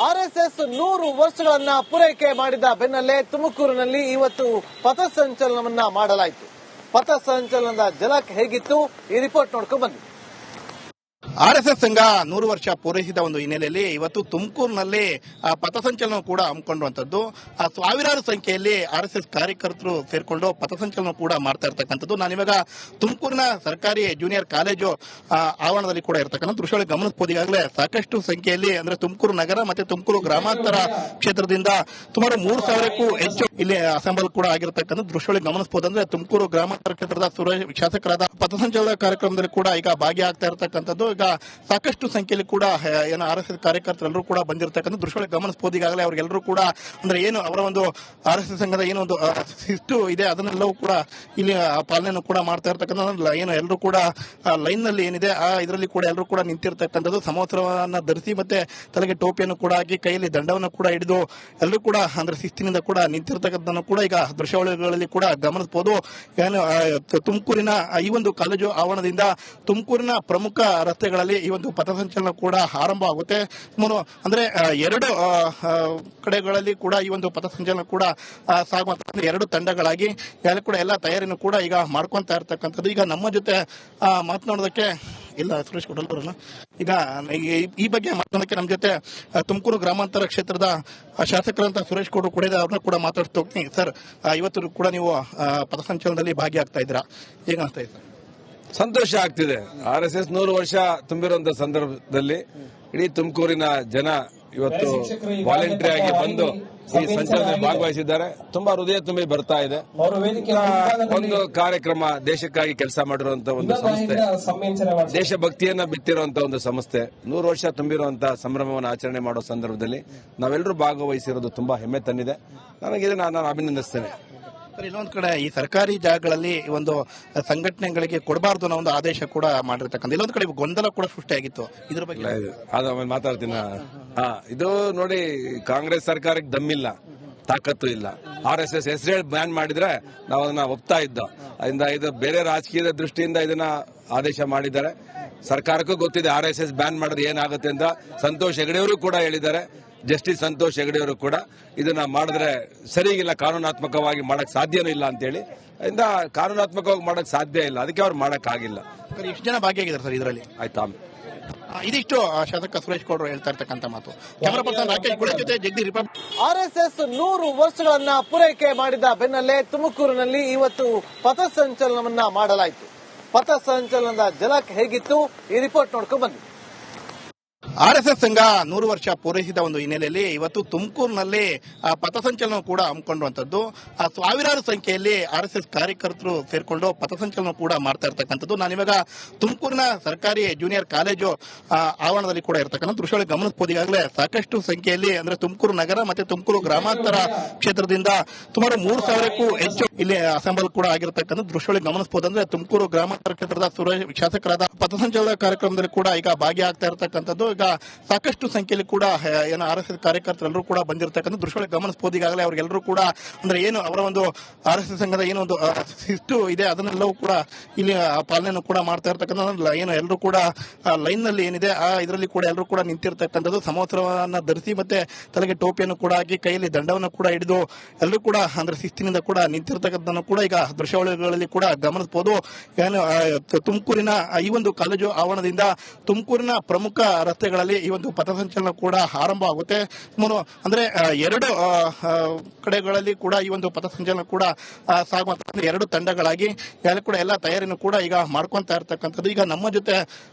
RSS 100 ವರ್ಷಗಳನ್ನ ಪೂರೈಕೆ ಮಾಡಿದ ಬೆನ್ನಲ್ಲೇ ತುಮಕೂರಿನಲ್ಲಿ ಇವತ್ತು ಪಥಸಂಚಲನವನ್ನ ಮಾಡಲಾಯಿತು. ಪಥಸಂಚಲನದ ಝಲಕ್ ಹೇಗಿತ್ತು ಈ ರಿಪೋರ್ಟ್ ನೋಡ್ಕೊಂಡು ಬನ್ನಿ. ಆರ್ಎಸ್ಎಸ್ ಸಂಘ 100 ವರ್ಷ ಪೂರೈಸಿದ ಒಂದು ಹಿನ್ನೆಲೆಯಲ್ಲಿ ಇವತ್ತು ತುಮಕೂರಿನಲ್ಲಿ ಪಥಸಂಚಲನ ಕೂಡ ಹಮ್ಮಿಕೊಳ್ಳುವಂತದ್ದು. ಸಾವಿರಾರು ಸಂಖ್ಯೆಯಲ್ಲಿ ಆರ್ಎಸ್ಎಸ್ ಕಾರ್ಯಕರ್ತರು ಸೇರ್ಕೊಂಡು ಪಥಸಂಚಲನ ಕೂಡ ಮಾಡ್ತಾ ಇರ್ತಕ್ಕಂಥದ್ದು. ನಾನಿವಾಗ ತುಮಕೂರಿನ ಸರ್ಕಾರಿ ಜೂನಿಯರ್ ಕಾಲೇಜು ಆವರಣದಲ್ಲಿ ಕೂಡ ಇರತಕ್ಕಂಥ ದೃಶ್ಯಗಳು ಗಮನಿಸಬಹುದು. ಈಗಾಗಲೇ ಸಾಕಷ್ಟು ಸಂಖ್ಯೆಯಲ್ಲಿ ಅಂದ್ರೆ ತುಮಕೂರು ನಗರ ಮತ್ತೆ ತುಮಕೂರು ಗ್ರಾಮಾಂತರ ಕ್ಷೇತ್ರದಿಂದ ಸುಮಾರು 3,000ಕ್ಕೂ ಹೆಚ್ಚು ಇಲ್ಲಿ ಅಸೆಂಬಲ್ ಕೂಡ ಆಗಿರತಕ್ಕಂಥ ದೃಶ್ಯಗಳು ಗಮನಿಸಬಹುದು. ಅಂದ್ರೆ ತುಮಕೂರು ಗ್ರಾಮಾಂತರ ಕ್ಷೇತ್ರದ ಶಾಸಕರಾದ ಪಥಸಂಚಲನ ಕಾರ್ಯಕ್ರಮದಲ್ಲಿ ಕೂಡ ಈಗ ಭಾಗಿಯಾಗ್ತಾ ಇರತಕ್ಕಂಥದ್ದು. ಈಗ ಸಾಕಷ್ಟು ಸಂಖ್ಯೆಯಲ್ಲಿ ಕೂಡ ಏನು ಆರ್ಎಸ್ಎಸ್ ಕಾರ್ಯಕರ್ತರೆಲ್ಲರೂ ಕೂಡ ಬಂದಿರತಕ್ಕಂಥ ದೃಶ್ಯಗಳು ಗಮನಿಸಬಹುದು. ಈಗಾಗಲೇ ಅವರಿಗೆಲ್ಲರೂ ಕೂಡ ಅಂದ್ರೆ ಏನು ಅವರ ಒಂದು ಆರ್ಎಸ್ಎಸ್ ಸಂಘದ ಏನೊಂದು ಶಿಸ್ತು ಇದೆ ಅದನ್ನೆಲ್ಲವೂ ಕೂಡ ಇಲ್ಲಿ ಪಾಲನೆಯನ್ನು ಕೂಡ ಮಾಡ್ತಾ ಇರ್ತಕ್ಕಂಥ ಏನು ಎಲ್ಲರೂ ಕೂಡ ಲೈನ್ ನಲ್ಲಿ ಏನಿದೆ ಆ ಇದರಲ್ಲಿ ಕೂಡ ಎಲ್ಲರೂ ಕೂಡ ನಿಂತಿರ್ತಕ್ಕಂಥದ್ದು. ಸಮವಸ್ತ್ರವನ್ನ ಧರಿಸಿ ಮತ್ತೆ ತಲೆಗೆ ಟೋಪಿಯನ್ನು ಕೂಡ ಹಾಕಿ ಕೈಯಲ್ಲಿ ದಂಡವನ್ನು ಕೂಡ ಹಿಡಿದು ಎಲ್ಲರೂ ಕೂಡ ಅಂದ್ರೆ ಶಿಸ್ತಿನಿಂದ ಕೂಡ ನಿಂತಿರ್ತಕ್ಕಂಥದ್ದನ್ನು ಕೂಡ ಈಗ ದೃಶ್ಯಾವಳಿಗಳಲ್ಲಿ ಕೂಡ ಗಮನಿಸಬಹುದು. ಏನು ತುಮಕೂರಿನ ಈ ಒಂದು ಕಾಲೇಜು ಆವರಣದಿಂದ ತುಮಕೂರಿನ ಪ್ರಮುಖ ರಸ್ತೆಗಳಲ್ಲಿ ಈ ಒಂದು ಪಥಸಂಚಲನ ಕೂಡ ಆರಂಭ ಆಗುತ್ತೆ. ಅಂದ್ರೆ 2 ಕಡೆಗಳಲ್ಲಿ ಕೂಡ ಈ ಒಂದು ಪಥಸಂಚಲನ ಕೂಡ ಸಾಗುವಂತ 2 ತಂಡಗಳಾಗಿ ಕೂಡ ಎಲ್ಲ ತಯಾರಿನೂ ಕೂಡ ಈಗ ಮಾಡ್ಕೊಂತಾ ಇರ್ತಕ್ಕಂಥದ್ದು. ಈಗ ನಮ್ಮ ಜೊತೆ ಮಾತನಾಡೋದಕ್ಕೆ ಇಲ್ಲ ಸುರೇಶ್ ಕೊಡಲ್ಪುರನ ಈಗ ಈ ಬಗ್ಗೆ ಮಾತನಾಡೋದಕ್ಕೆ ನಮ್ಮ ಜೊತೆ ತುಮಕೂರು ಗ್ರಾಮಾಂತರ ಕ್ಷೇತ್ರದ ಶಾಸಕರಂತ ಸುರೇಶ್ ಗೌಡ್ರು ಕೂಡ ಅವ್ರನ್ನ ಕೂಡ ಮಾತಾಡ್ತಾ ಹೋಗ್ತೀನಿ. ಸರ್, ಇವತ್ತು ಕೂಡ ನೀವು ಪಥಸಂಚಲನದಲ್ಲಿ ಭಾಗಿಯಾಗ್ತಾ ಇದ್ದೀರಾ, ಹೇಗನ್ಸ್ತಾ ಇದೆ? ಸಂತೋಷ ಆಗ್ತಿದೆ. ಆರ್ಎಸ್ಎಸ್ 100 ವರ್ಷ ತುಂಬಿರುವಂತಹ ಸಂದರ್ಭದಲ್ಲಿ ಇಡೀ ತುಮಕೂರಿನ ಜನ ಇವತ್ತು ವಾಲಂಟರಿ ಆಗಿ ಬಂದು ಈ ಸಂಚಲನದಲ್ಲಿ ಭಾಗವಹಿಸಿದ್ದಾರೆ. ತುಂಬಾ ಹೃದಯ ತುಂಬಿ ಬರ್ತಾ ಇದೆ. ಒಂದು ಕಾರ್ಯಕ್ರಮ ದೇಶಕ್ಕಾಗಿ ಕೆಲಸ ಮಾಡಿರುವಂತಹ ಒಂದು ಸಂಸ್ಥೆ, ದೇಶಭಕ್ತಿಯನ್ನ ಬಿತ್ತಿರುವಂತಹ ಒಂದು ಸಂಸ್ಥೆ 100 ವರ್ಷ ತುಂಬಿರುವಂತಹ ಸಂಭ್ರಮವನ್ನು ಆಚರಣೆ ಮಾಡೋ ಸಂದರ್ಭದಲ್ಲಿ ನಾವೆಲ್ಲರೂ ಭಾಗವಹಿಸಿರೋದು ತುಂಬಾ ಹೆಮ್ಮೆ ತಂದಿದೆ. ನನಗೆ ನಾನು ಅಭಿನಂದಿಸ್ತೇನೆ. ಇನ್ನೊಂದು ಕಡೆ ಈ ಸರ್ಕಾರಿ ಜಾಗಗಳಲ್ಲಿ ಒಂದು ಸಂಘಟನೆಗಳಿಗೆ ಕೊಡಬಾರ್ದು ಅನ್ನೋ ಒಂದು ಆದೇಶ ಕೂಡ ಮಾಡಿರ್ತಕ್ಕಂಥ ಇಲ್ಲೊಂದು ಕಡೆ ಗೊಂದಲ ಕೂಡ ಸೃಷ್ಟಿಯಾಗಿತ್ತು. ಇದ್ರ ಬಗ್ಗೆ ಆಮೇಲೆ ಮಾತಾಡ್ತೀನಿ. ಇದು ನೋಡಿ, ಕಾಂಗ್ರೆಸ್ ಸರ್ಕಾರಕ್ಕೆ ದಮ್ಮಿಲ್ಲ, ತಾಕತ್ತು ಇಲ್ಲ. ಆರ್ಎಸ್ಎಸ್ ಹೆಸರು ಬ್ಯಾನ್ ಮಾಡಿದ್ರೆ ನಾವು ಅದನ್ನ ಒಪ್ತಾ ಇದ್ದೋ. ಅದರಿಂದ ಇದು ಬೇರೆ ರಾಜಕೀಯದ ದೃಷ್ಟಿಯಿಂದ ಇದನ್ನ ಆದೇಶ ಮಾಡಿದ್ದಾರೆ. ಸರ್ಕಾರಕ್ಕೂ ಗೊತ್ತಿದೆ ಆರ್ಎಸ್ಎಸ್ ಬ್ಯಾನ್ ಮಾಡಿದ್ರೆ ಏನಾಗುತ್ತೆ ಅಂತ. ಸಂತೋಷ್ ಹೆಗಡೆಯವರು ಕೂಡ ಹೇಳಿದ್ದಾರೆ, ಜಸ್ಟಿಸ್ ಸಂತೋಷ್ ಹೆಗಡೆಯವರು ಕೂಡ ಇದನ್ನ ಮಾಡಿದ್ರೆ ಸರಿಗಿಲ್ಲ, ಕಾನೂನಾತ್ಮಕವಾಗಿ ಮಾಡಕ್ ಸಾಧ್ಯನೂ ಇಲ್ಲ ಅಂತೇಳಿ. ಅದರಿಂದ ಕಾನೂನಾತ್ಮಕವಾಗಿ ಮಾಡಕ್ ಸಾಧ್ಯ ಇಲ್ಲ, ಅದಕ್ಕೆ ಅವ್ರು ಮಾಡಕ್ ಆಗಿಲ್ಲ. ಎಷ್ಟು ಜನ ಭಾಗಿಯಾಗಿದ್ದಾರೆ ಸರ್ ಇದರಲ್ಲಿ? ಆಯ್ತಾ, ಇದಿಷ್ಟು ಶಾಸಕ ಸುರೇಶ್ ಗೌಡ್ರು ಹೇಳ್ತಾ ಇರ್ತಕ್ಕಂಥ ಮಾತು. ಕ್ಯಾಮರಾ ಪರ್ಸನ್ ರಾಕೇಶ್ ಕೂಡ ಜೊತೆ ಜಗದೀಶ್ ರಿಪಬ್ಲಿಕ್. ಆರ್ಎಸ್ಎಸ್ 100 ವರ್ಷಗಳನ್ನ ಪೂರೈಕೆ ಮಾಡಿದ ಬೆನ್ನಲ್ಲೇ ತುಮಕೂರಿನಲ್ಲಿ ಇವತ್ತು ಪಥಸಂಚಲನವನ್ನ ಮಾಡಲಾಯಿತು. ಪಥಸಂಚಲನದ ಝಲಕ್ ಹೇಗಿತ್ತು ಈ ರಿಪೋರ್ಟ್ ನೋಡ್ಕೊಂಡು ಬನ್ನಿ. ಆರ್ಎಸ್ಎಸ್ ಸಂಘ 100 ವರ್ಷ ಪೂರೈಸಿದ ಒಂದು ಹಿನ್ನೆಲೆಯಲ್ಲಿ ಇವತ್ತು ತುಮಕೂರಿನಲ್ಲಿ ಪಥಸಂಚಲನ ಕೂಡ ಹಮ್ಮಿಕೊಳ್ಳುವಂತದ್ದು. ಸಾವಿರಾರು ಸಂಖ್ಯೆಯಲ್ಲಿ ಆರ್ಎಸ್ಎಸ್ ಕಾರ್ಯಕರ್ತರು ಸೇರ್ಕೊಂಡು ಪಥಸಂಚಲನ ಕೂಡ ಮಾಡ್ತಾ ಇರ್ತಕ್ಕಂಥದ್ದು. ನಾನಿವಾಗ ತುಮಕೂರಿನ ಸರ್ಕಾರಿ ಜೂನಿಯರ್ ಕಾಲೇಜು ಆವರಣದಲ್ಲಿ ಕೂಡ ಇರತಕ್ಕಂಥ ದೃಶ್ಯಗಳು ಗಮನಿಸಬಹುದು. ಈಗಾಗಲೇ ಸಾಕಷ್ಟು ಸಂಖ್ಯೆಯಲ್ಲಿ ಅಂದ್ರೆ ತುಮಕೂರು ನಗರ ಮತ್ತೆ ತುಮಕೂರು ಗ್ರಾಮಾಂತರ ಕ್ಷೇತ್ರದಿಂದ ಸುಮಾರು 3,000ಕ್ಕೂ ಹೆಚ್ಚು ಇಲ್ಲಿ ಅಸೆಂಬಲ್ ಕೂಡ ಆಗಿರತಕ್ಕಂಥ ದೃಶ್ಯಗಳು ಗಮನಿಸಬಹುದು. ಅಂದ್ರೆ ತುಮಕೂರು ಗ್ರಾಮಾಂತರ ಕ್ಷೇತ್ರದ ಶಾಸಕರಾದ ಪಥಸಂಚಲನ ಕಾರ್ಯಕ್ರಮದಲ್ಲಿ ಕೂಡ ಈಗ ಭಾಗಿಯಾಗ್ತಾ ಇರತಕ್ಕಂಥದ್ದು. ಈಗ ಸಾಕಷ್ಟು ಸಂಖ್ಯೆಯಲ್ಲಿ ಕೂಡ ಏನು ಆರ್ಎಸ್ಎಸ್ ಕಾರ್ಯಕರ್ತರೆಲ್ಲರೂ ಕೂಡ ಬಂದಿರತಕ್ಕಂಥ ದೃಶ್ಯಗಳು ಗಮನಿಸಬಹುದು. ಈಗಾಗಲೇ ಅವರಿಗೆಲ್ಲರೂ ಕೂಡ ಅಂದ್ರೆ ಏನು ಅವರ ಒಂದು ಆರ್ಎಸ್ಎಸ್ ಸಂಘದ ಏನೊಂದು ಶಿಸ್ತು ಇದೆ ಅದನ್ನೆಲ್ಲವೂ ಕೂಡ ಇಲ್ಲಿ ಪಾಲನೆಯನ್ನು ಕೂಡ ಮಾಡ್ತಾ ಇರ್ತಕ್ಕಂಥ ಏನು ಎಲ್ಲರೂ ಕೂಡ ಲೈನ್ ನಲ್ಲಿ ಏನಿದೆ ಆ ಇದರಲ್ಲಿ ಕೂಡ ಎಲ್ಲರೂ ಕೂಡ ನಿಂತಿರ್ತಕ್ಕಂಥದ್ದು. ಸಮವಸ್ತ್ರವನ್ನ ಧರಿಸಿ ಮತ್ತೆ ತಲೆಗೆ ಟೋಪಿಯನ್ನು ಕೂಡ ಹಾಕಿ ಕೈಯಲ್ಲಿ ದಂಡವನ್ನು ಕೂಡ ಹಿಡಿದು ಎಲ್ಲರೂ ಕೂಡ ಅಂದ್ರೆ ಶಿಸ್ತಿನಿಂದ ಕೂಡ ನಿಂತಿರ್ತಕ್ಕಂಥದ್ದನ್ನು ಕೂಡ ಈಗ ದೃಶ್ಯಾವಳಿಗಳಲ್ಲಿ ಕೂಡ ಗಮನಿಸಬಹುದು. ಏನು ತುಮಕೂರಿನ ಈ ಒಂದು ಕಾಲೇಜು ಆವರಣದಿಂದ ತುಮಕೂರಿನ ಪ್ರಮುಖ ರಸ್ತೆಗಳಲ್ಲಿ ಈ ಒಂದು ಪಥಸಂಚಲನ ಕೂಡ ಆರಂಭ ಆಗುತ್ತೆ. ಅಂದ್ರೆ 2 ಕಡೆಗಳಲ್ಲಿ ಕೂಡ ಈ ಒಂದು ಪಥಸಂಚಲನ ಕೂಡ ಸಾಗುವಂತ 2 ತಂಡಗಳಾಗಿ ಕೂಡ ಎಲ್ಲ ತಯಾರಿನೂ ಕೂಡ ಈಗ ಮಾಡ್ಕೊಂತಾ ಇರ್ತಕ್ಕಂಥದ್ದು. ಈಗ ನಮ್ಮ ಜೊತೆ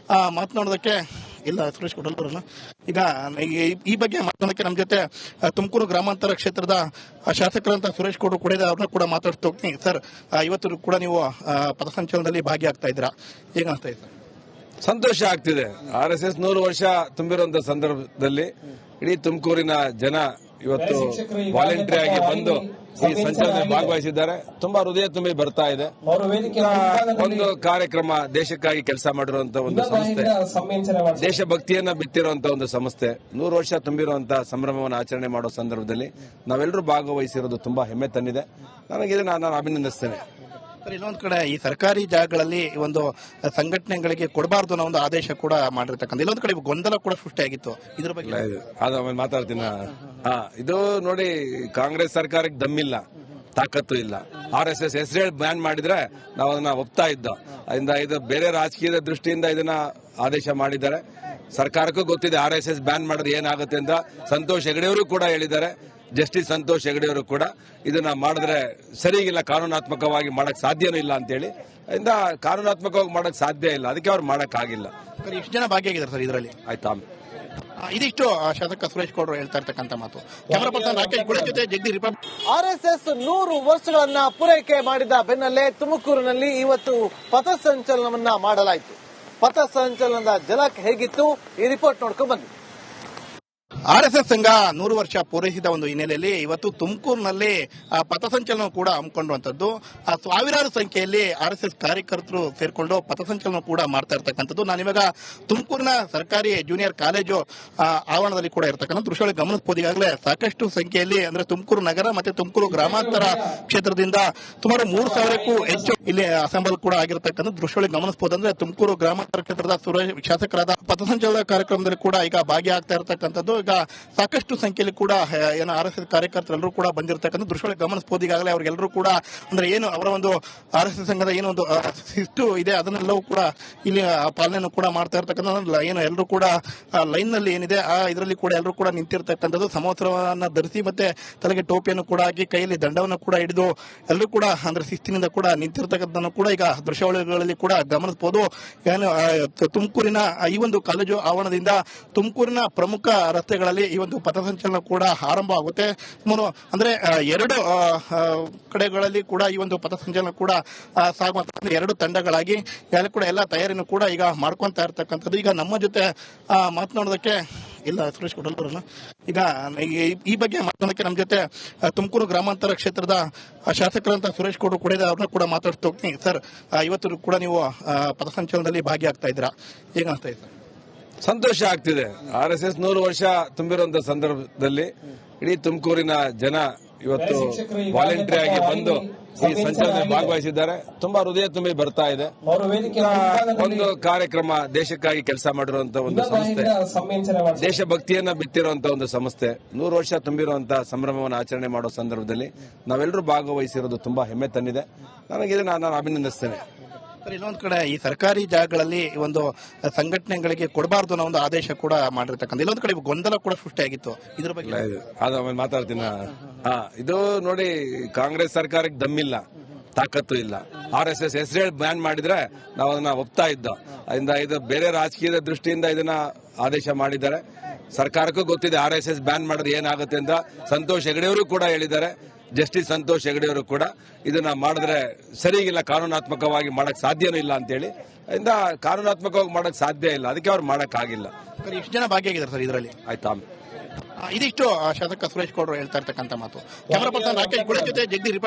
ಮಾತನಾಡೋದಕ್ಕೆ ಇಲ್ಲ ಸುರೇಶ್ ಕೊಡಲ್ಪುರನ ಈಗ ಈ ಬಗ್ಗೆ ಮಾತನಾಡೋದಕ್ಕೆ ನಮ್ಮ ಜೊತೆ ತುಮಕೂರು ಗ್ರಾಮಾಂತರ ಕ್ಷೇತ್ರದ ಶಾಸಕರಂತ ಸುರೇಶ್ ಗೌಡ್ರು ಕೂಡ ಅವ್ರನ್ನ ಕೂಡ ಮಾತಾಡ್ತಾ ಹೋಗ್ತೀನಿ. ಸರ್, ಇವತ್ತು ಕೂಡ ನೀವು ಪಥಸಂಚಲನದಲ್ಲಿ ಭಾಗಿಯಾಗ್ತಾ ಇದ್ದೀರಾ, ಹೇಗನ್ಸ್ತಾ ಇದೆ? ಸಂತೋಷ ಆಗ್ತಿದೆ. ಆರ್ಎಸ್ಎಸ್ 100 ವರ್ಷ ತುಂಬಿರುವಂತಹ ಸಂದರ್ಭದಲ್ಲಿ ಇಡೀ ತುಮಕೂರಿನ ಜನ ಇವತ್ತು ವಾಲಂಟರಿ ಆಗಿ ಬಂದು ಈ ಸಂಚಲನದಲ್ಲಿ ಭಾಗವಹಿಸಿದ್ದಾರೆ. ತುಂಬಾ ಹೃದಯ ತುಂಬಿ ಬರ್ತಾ ಇದೆ. ಒಂದು ಕಾರ್ಯಕ್ರಮ ದೇಶಕ್ಕಾಗಿ ಕೆಲಸ ಮಾಡಿರುವಂತಹ ಒಂದು ಸಂಸ್ಥೆ, ದೇಶಭಕ್ತಿಯನ್ನ ಬಿತ್ತಿರುವಂತಹ ಒಂದು ಸಂಸ್ಥೆ 100 ವರ್ಷ ತುಂಬಿರುವಂತಹ ಸಂಭ್ರಮವನ್ನು ಆಚರಣೆ ಮಾಡೋ ಸಂದರ್ಭದಲ್ಲಿ ನಾವೆಲ್ಲರೂ ಭಾಗವಹಿಸಿರೋದು ತುಂಬಾ ಹೆಮ್ಮೆ ತಂದಿದೆ. ನನಗೆ ನಾನು ಅಭಿನಂದಿಸ್ತೇನೆ. ಸರ್, ಇನ್ನೊಂದ್ ಕಡೆ ಈ ಸರ್ಕಾರಿ ಜಾಗಗಳಲ್ಲಿ ಒಂದು ಸಂಘಟನೆಗಳಿಗೆ ಕೊಡಬಾರ್ದು ಅನ್ನೋ ಒಂದು ಆದೇಶ ಕೂಡ ಮಾಡಿರ್ತಕ್ಕಂಥ ಇಲ್ಲೊಂದ್ ಕಡೆ ಗೊಂದಲ ಕೂಡ ಸೃಷ್ಟಿಯಾಗಿತ್ತು. ಇದ್ರ ಬಗ್ಗೆ ಅದು ಆಮೇಲೆ ಮಾತಾಡ್ತೀನಿ. ಇದು ನೋಡಿ, ಕಾಂಗ್ರೆಸ್ ಸರ್ಕಾರಕ್ಕೆ ದಮ್ಮಿಲ್ಲ, ತಾಕತ್ತು ಇಲ್ಲ. RSS ಹೆಸರು ಹೇಳಿ ಬ್ಯಾನ್ ಮಾಡಿದ್ರೆ ನಾವು ಅದನ್ನ ಒಪ್ತಾ ಇದ್ದೋ. ಅದರಿಂದ ಇದು ಬೇರೆ ರಾಜಕೀಯದ ದೃಷ್ಟಿಯಿಂದ ಇದನ್ನ ಆದೇಶ ಮಾಡಿದ್ದಾರೆ. ಸರ್ಕಾರಕ್ಕೂ ಗೊತ್ತಿದೆ RSS ಬ್ಯಾನ್ ಮಾಡಿದ್ರೆ ಏನಾಗುತ್ತೆ ಅಂತ. ಸಂತೋಷ್ ಹೆಗಡೆಯವರು ಕೂಡ ಹೇಳಿದ್ದಾರೆ, ಜಸ್ಟಿಸ್ ಸಂತೋಷ್ ಹೆಗಡೆಯವರು ಕೂಡ ಇದನ್ನ ಮಾಡಿದ್ರೆ ಸರಿಗಿಲ್ಲ, ಕಾನೂನಾತ್ಮಕವಾಗಿ ಮಾಡಕ್ ಸಾಧ್ಯನೂ ಇಲ್ಲ ಅಂತೇಳಿ. ಅದರಿಂದ ಕಾನೂನಾತ್ಮಕವಾಗಿ ಮಾಡಕ್ ಸಾಧ್ಯ ಇಲ್ಲ, ಅದಕ್ಕೆ ಅವ್ರು ಮಾಡಕ್ ಆಗಿಲ್ಲ. ಎಷ್ಟು ಜನ ಭಾಗಿಯಾಗಿದ್ದಾರೆ ಸರ್ ಇದರಲ್ಲಿ? ಆಯ್ತಾ, ಇದಿಷ್ಟು ಶಾಸಕ ಸುರೇಶ್ ಗೌಡ್ರು ಹೇಳ್ತಾ ಇರ್ತಕ್ಕಂಥ ಮಾತು. ಕ್ಯಾಮರಾ ಪರ್ಸನ್ ರಾಕೇಶ್ ಗುಡ ಜೊತೆ ಜಗದೀಶ್ ರಿಪಬ್ಲಿಕ್. RSS 100 ವರ್ಷಗಳನ್ನ ಪೂರೈಕೆ ಮಾಡಿದ ಬೆನ್ನಲ್ಲೇ ತುಮಕೂರಿನಲ್ಲಿ ಇವತ್ತು ಪಥಸಂಚಲನವನ್ನ ಮಾಡಲಾಯಿತು. ಪಥಸಂಚಲನದ ಝಲಕ್ ಹೇಗಿತ್ತು ಈ ರಿಪೋರ್ಟ್ ನೋಡ್ಕೊಂಡು ಬನ್ನಿ. RSS ಸಂಘ 100 ವರ್ಷ ಪೂರೈಸಿದ ಒಂದು ಹಿನ್ನೆಲೆಯಲ್ಲಿ ಇವತ್ತು ತುಮಕೂರಿನಲ್ಲಿ ಪಥಸಂಚಲನ ಕೂಡ ಹಮ್ಮಿಕೊಂಡಂತದ್ದು. ಸಾವಿರಾರು ಸಂಖ್ಯೆಯಲ್ಲಿ RSS ಕಾರ್ಯಕರ್ತರು ಸೇರ್ಕೊಂಡು ಪಥಸಂಚಲನ ಕೂಡ ಮಾಡ್ತಾ ಇರ್ತಕ್ಕಂಥದ್ದು. ನಾನಿವಾಗ ತುಮಕೂರಿನ ಸರ್ಕಾರಿ ಜೂನಿಯರ್ ಕಾಲೇಜು ಆವರಣದಲ್ಲಿ ಕೂಡ ಇರತಕ್ಕಂಥ ದೃಶ್ಯಗಳು ಗಮನಿಸಬಹುದು. ಈಗಾಗಲೇ ಸಾಕಷ್ಟು ಸಂಖ್ಯೆಯಲ್ಲಿ ಅಂದ್ರೆ ತುಮಕೂರು ನಗರ ಮತ್ತೆ ತುಮಕೂರು ಗ್ರಾಮಾಂತರ ಕ್ಷೇತ್ರದಿಂದ ಸುಮಾರು 3,000ಕ್ಕೂ ಹೆಚ್ಚು ಇಲ್ಲಿ ಅಸೆಂಬಲ್ ಕೂಡ ಆಗಿರತಕ್ಕಂಥ ದೃಶ್ಯಗಳು ಗಮನಿಸಬಹುದು. ಅಂದ್ರೆ ತುಮಕೂರು ಗ್ರಾಮಾಂತರ ಕ್ಷೇತ್ರದ ಶಾಸಕರಾದ ಪಥಸಂಚಲನ ಕಾರ್ಯಕ್ರಮದಲ್ಲಿ ಕೂಡ ಈಗ ಭಾಗಿಯಾಗ್ತಾ ಇರತಕ್ಕಂಥದ್ದು. ಈಗ ಸಾಕಷ್ಟು ಸಂಖ್ಯೆಯಲ್ಲಿ ಕೂಡ ಏನು RSS ಕಾರ್ಯಕರ್ತರೆಲ್ಲರೂ ಕೂಡ ಬಂದಿರತಕ್ಕಂಥ ದೃಶ್ಯಗಳು ಗಮನಿಸಬಹುದು. ಈಗಾಗಲೇ ಅವ್ರಿಗೆಲ್ಲರೂ ಕೂಡ ಅಂದ್ರೆ ಏನು ಅವರ ಒಂದು RSS ಸಂಘದ ಏನು ಒಂದು ಶಿಸ್ತು ಇದೆ ಅದನ್ನೆಲ್ಲವೂ ಕೂಡ ಇಲ್ಲಿ ಪಾಲನೆಯನ್ನು ಕೂಡ ಮಾಡ್ತಾ ಇರ್ತಕ್ಕಂಥ ಏನು ಎಲ್ಲರೂ ಕೂಡ ಲೈನ್ ನಲ್ಲಿ ಏನಿದೆ ಆ ಇದರಲ್ಲಿ ಕೂಡ ಎಲ್ಲರೂ ಕೂಡ ನಿಂತಿರ್ತಕ್ಕಂಥದ್ದು. ಸಮವಸ್ತ್ರವನ್ನ ಧರಿಸಿ ಮತ್ತೆ ತಲೆಗೆ ಟೋಪಿಯನ್ನು ಕೂಡ ಹಾಕಿ ಕೈಯಲ್ಲಿ ದಂಡವನ್ನು ಕೂಡ ಹಿಡಿದು ಎಲ್ಲರೂ ಕೂಡ ಅಂದ್ರೆ ಶಿಸ್ತಿನಿಂದ ಕೂಡ ನಿಂತಿರ್ತಕ್ಕಂಥದ್ದನ್ನು ಕೂಡ ಈಗ ದೃಶ್ಯಾವಳಿಗಳಲ್ಲಿ ಕೂಡ ಗಮನಿಸಬಹುದು. ಏನು ತುಮಕೂರಿನ ಈ ಒಂದು ಕಾಲೇಜು ಆವರಣದಿಂದ ತುಮಕೂರಿನ ಪ್ರಮುಖ ರಸ್ತೆಗಳಲ್ಲಿ ಈ ಒಂದು ಪಥಸಂಚಲನ ಕೂಡ ಆರಂಭ ಆಗುತ್ತೆ. ಅಂದ್ರೆ 2 ಕಡೆಗಳಲ್ಲಿ ಕೂಡ ಈ ಒಂದು ಪಥಸಂಚಲನ ಕೂಡ ಸಾಗುವಂತ 2 ತಂಡಗಳಾಗಿ ಕೂಡ ಎಲ್ಲ ತಯಾರಿನೂ ಕೂಡ ಈಗ ಮಾಡ್ಕೊಂತ ಇರ್ತಕ್ಕಂಥದ್ದು. ಈಗ ನಮ್ಮ ಜೊತೆ ಮಾತನಾಡೋದಕ್ಕೆ ಇಲ್ಲ ಸುರೇಶ್ ಗೌಡ್ರನ್ನ ಈಗ ಈ ಬಗ್ಗೆ ಮಾತನಾಡೋದಕ್ಕೆ ನಮ್ಮ ಜೊತೆ ತುಮಕೂರು ಗ್ರಾಮಾಂತರ ಕ್ಷೇತ್ರದ ಶಾಸಕರಂತ ಸುರೇಶ್ ಗೌಡ್ರು ಕೂಡ ಅವ್ರನ್ನ ಕೂಡ ಮಾತಾಡ್ತಾ ಹೋಗ್ತೀನಿ. ಸರ್, ಇವತ್ತು ಕೂಡ ನೀವು ಪಥಸಂಚಲನದಲ್ಲಿ ಭಾಗಿಯಾಗ್ತಾ ಇದ್ದೀರಾ, ಹೇಗನ್ಸ್ತಾ ಇದೆ? ಸಂತೋಷ ಆಗ್ತಿದೆ. RSS 100 ವರ್ಷ ತುಂಬಿರುವಂತ ಸಂದರ್ಭದಲ್ಲಿ ಇಡೀ ತುಮಕೂರಿನ ಜನ ಇವತ್ತು ವಾಲಂಟರಿ ಆಗಿ ಬಂದು ಈ ಸಂಚಲನದಲ್ಲಿ ಭಾಗವಹಿಸಿದ್ದಾರೆ. ತುಂಬಾ ಹೃದಯ ತುಂಬಿ ಬರ್ತಾ ಇದೆ. ಒಂದು ಕಾರ್ಯಕ್ರಮ, ದೇಶಕ್ಕಾಗಿ ಕೆಲಸ ಮಾಡಿರುವಂತಹ ಒಂದು ಸಂಸ್ಥೆ, ದೇಶಭಕ್ತಿಯನ್ನ ಬಿತ್ತಿರುವಂತಹ ಒಂದು ಸಂಸ್ಥೆ 100 ವರ್ಷ ತುಂಬಿರುವಂತಹ ಸಂಭ್ರಮವನ್ನು ಆಚರಣೆ ಮಾಡೋ ಸಂದರ್ಭದಲ್ಲಿ ನಾವೆಲ್ಲರೂ ಭಾಗವಹಿಸಿರೋದು ತುಂಬಾ ಹೆಮ್ಮೆ ತಂದಿದೆ. ನನಗೆ ನಾನು ಅಭಿನಂದಿಸ್ತೇನೆ. ಇನ್ನೊಂದ್ ಕಡೆ ಈ ಸರ್ಕಾರಿ ಜಾಗಗಳಲ್ಲಿ ಒಂದು ಸಂಘಟನೆಗಳಿಗೆ ಕೊಡಬಾರ್ದು ಅನ್ನೋ ಒಂದು ಆದೇಶ ಕೂಡ ಮಾಡಿರ್ತಕ್ಕಂಥ ಇಲ್ಲೊಂದ್ ಕಡೆ ಗೊಂದಲ ಕೂಡ ಸೃಷ್ಟಿಯಾಗಿತ್ತು. ಇದ್ರ ಬಗ್ಗೆ ಅದು ಆಮೇಲೆ ಮಾತಾಡ್ತೀನಿ. ಇದು ನೋಡಿ, ಕಾಂಗ್ರೆಸ್ ಸರ್ಕಾರಕ್ಕೆ ದಮ್ಮಿಲ್ಲ, ತಾಕತ್ತು ಇಲ್ಲ. RSS ಹೆಸರು ಹೇಳಿ ಬ್ಯಾನ್ ಮಾಡಿದ್ರೆ ನಾವು ಅದನ್ನ ಒಪ್ತಾ ಇದ್ದೋ. ಅದರಿಂದ ಇದು ಬೇರೆ ರಾಜಕೀಯದ ದೃಷ್ಟಿಯಿಂದ ಇದನ್ನ ಆದೇಶ ಮಾಡಿದ್ದಾರೆ. ಸರ್ಕಾರಕ್ಕೂ ಗೊತ್ತಿದೆ RSS ಬ್ಯಾನ್ ಮಾಡಿದ್ರೆ ಏನಾಗುತ್ತೆ ಅಂತ. ಸಂತೋಷ್ ಹೆಗಡೆಯವರು ಕೂಡ ಹೇಳಿದ್ದಾರೆ, ಜಸ್ಟಿಸ್ ಸಂತೋಷ್ ಹೆಗಡೆಯವರು ಕೂಡ ಇದನ್ನ ಮಾಡಿದ್ರೆ ಸರಿಗಿಲ್ಲ, ಕಾನೂನಾತ್ಮಕವಾಗಿ ಮಾಡಕ್ ಸಾಧ್ಯನೂ ಇಲ್ಲ ಅಂತೇಳಿ. ಅದರಿಂದ ಕಾನೂನಾತ್ಮಕವಾಗಿ ಮಾಡಕ್ ಸಾಧ್ಯ ಇಲ್ಲ, ಅದಕ್ಕೆ ಅವ್ರು ಮಾಡಕ್ ಆಗಿಲ್ಲ. ಎಷ್ಟು ಜನ ಭಾಗಿಯಾಗಿದ್ದಾರೆ ಸರ್ ಇದರಲ್ಲಿ? ಆಯ್ತಾ, ಇದಿಷ್ಟು ಶಾಸಕ ಸುರೇಶ್ ಗೌಡ್ರು ಹೇಳ್ತಾ ಇರ್ತಕ್ಕಂಥ ಮಾತು. ಕ್ಯಾಮರಾ ಪರ್ಸನ್ ರಾಕೇಶ್ ಗುಡ ಜೊತೆ ಜಗದೀಶ್ ರಿಪಬ್ಲಿಕ್.